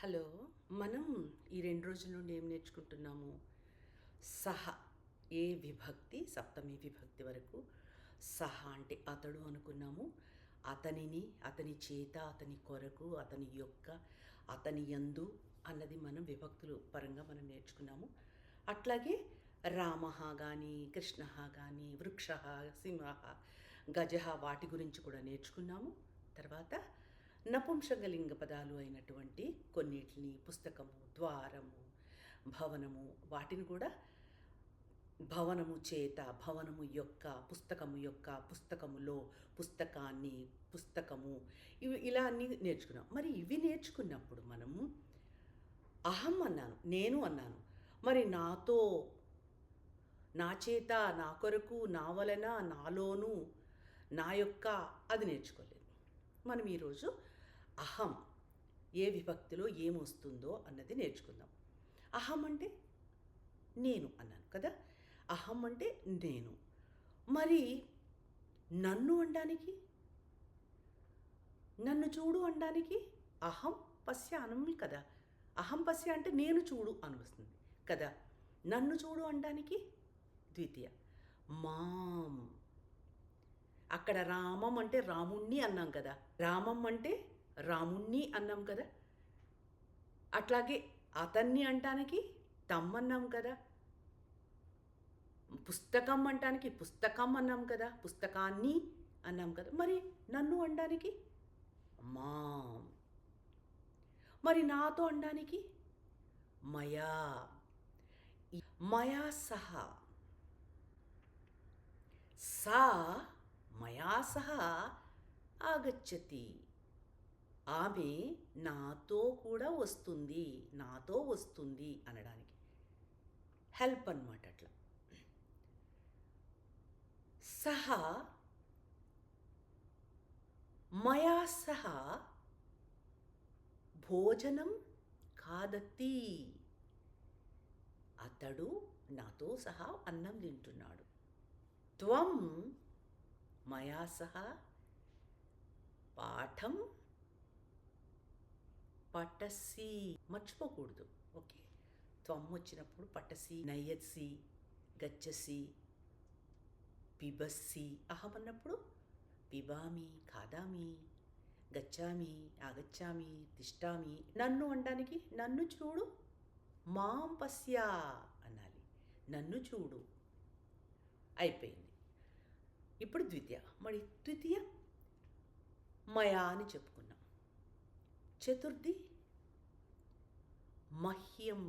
Hello. మనం ఈ 2 రోజుల నుండి ఏం నేర్చుకుంటున్నాము? సహ. ఏ విభక్తి సప్తమి విభక్తి వరకు సహ అంటే అతడు అనుకున్నాము. అతనిని, అతని చేత, అతని కొరకు, అతని యొక్క, అతని యందు అన్నది మనం విభక్తులు పరంగా మనం నేర్చుకున్నాము. అట్లాగే రామః గానీ, కృష్ణః గానీ, వృక్షః, సింహః, గజః వాటి గురించి కూడా నేర్చుకున్నాము. తర్వాత నపుంసకలింగ పదాలు అయినటువంటి కొన్నిటిని పుస్తకము, ద్వారము, భవనము వాటిని కూడా భవనము చేత, భవనము యొక్క, పుస్తకములో, పుస్తకాన్ని, పుస్తకము ఇలా అన్నీ నేర్చుకున్నాం. మరి ఇవి నేర్చుకున్నప్పుడు మనము అహం అన్నాను, నేను అన్నాను. మరి నాతో, నా చేత, నా కొరకు, నా వలన, నాలోను, నా యొక్క అది నేర్చుకోలేదు. మనం ఈరోజు అహం ఏ విభక్తిలో ఏమొస్తుందో అన్నది నేర్చుకుందాం. అహం అంటే నేను అన్నాను కదా. అహం అంటే నేను. మరి నన్ను అనడానికి, నన్ను చూడు అనడానికి అహం పశ్య అనము కదా. అహం పశ్య అంటే నేను చూడు అని వస్తుంది కదా. నన్ను చూడు అనడానికి ద్వితీయ మాం. అక్కడ రామం అంటే రాముణ్ణి అన్నాం కదా. రామం అంటే రాముణ్ణి అన్నాం కదా. అట్లాగే అతన్ని అంటానికి తమ్మన్నాం కదా. పుస్తకం అంటానికి పుస్తకం అన్నాం కదా. పుస్తకాన్ని అన్నాం కదా. మరి నన్ను అనడానికి మాం. మరి నాతో అనడానికి మయా. మయా సహ. సా మయా సహ ఆగచ్చతి. ఆమె నాతో కూడా వస్తుంది, నాతో వస్తుంది అనడానికి హెల్ప్ అన్నమాట. అట్లా సహ మయా సహ భోజనం ఖాదతి. అతడు నాతో సహా అన్నం తింటున్నాడు. త్వం మయా సహ పాఠం పఠసి. మర్చిపోకూడదు. ఓకే. త్వం వచ్చినప్పుడు పఠసి, నయసి, గచ్చసి, పిబస్సి. అహం అన్నప్పుడు పిబామి, ఖాదామి, గచ్చామి, ఆగచ్చామి, తిష్టామి. నన్ను అనడానికి నన్ను చూడు, మాం పశ్య అనాలి. నన్ను చూడు. అయిపోయింది. ఇప్పుడు ద్వితీయ. మరి ద్వితీయ మయా అని చెప్పుకున్నాం. చతుర్థి మహ్యం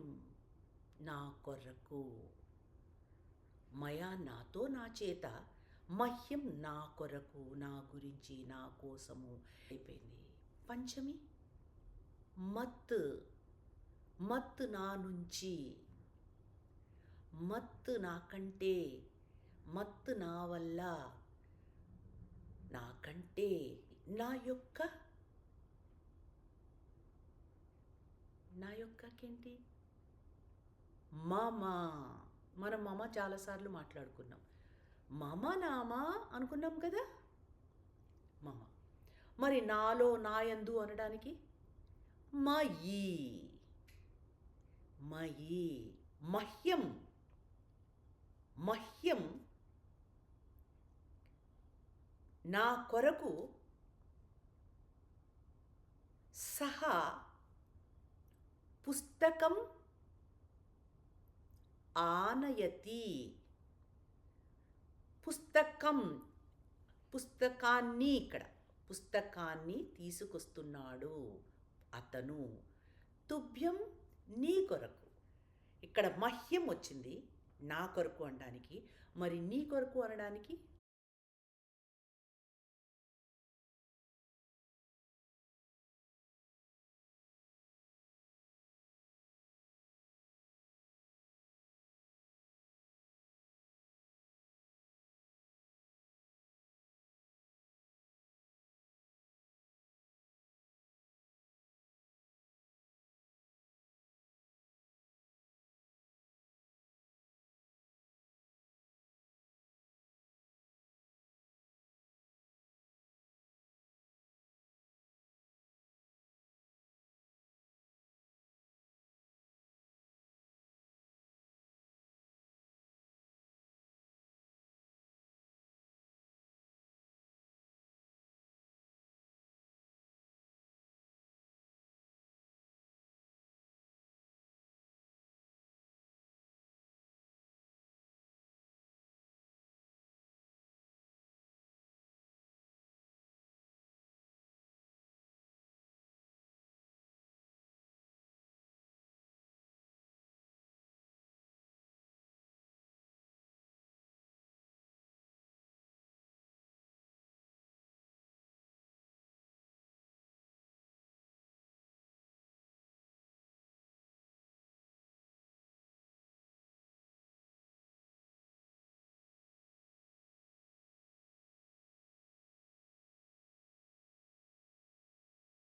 నా కొరకు. మయా నాతో, నా చేత, మహ్యం నా కొరకు, నా గురించి, నా కోసము. అయిపోయింది. పంచమి మత్. మత్ నా నుంచి, మత్ నాకంటే, మత్ నా వల్ల, నాకంటే, నా యొక్క. నా యొక్కకేంటి మమ. మనం మమ చాలాసార్లు మాట్లాడుకున్నాం. మమ నామా అనుకున్నాం కదా. మమ. మరి నాలో, నా యందు అనడానికి మయి. మయి. మహ్యం. మహ్యం నా కొరకు సహా పుస్తకం ఆనయతి. పుస్తకం, పుస్తకాన్ని, ఇక్కడ పుస్తకాన్ని తీసుకొస్తున్నాడు అతను. తుభ్యం నీ కొరకు. ఇక్కడ మహ్యం వచ్చింది నా కొరకు అనడానికి. మరి నీ కొరకు అనడానికి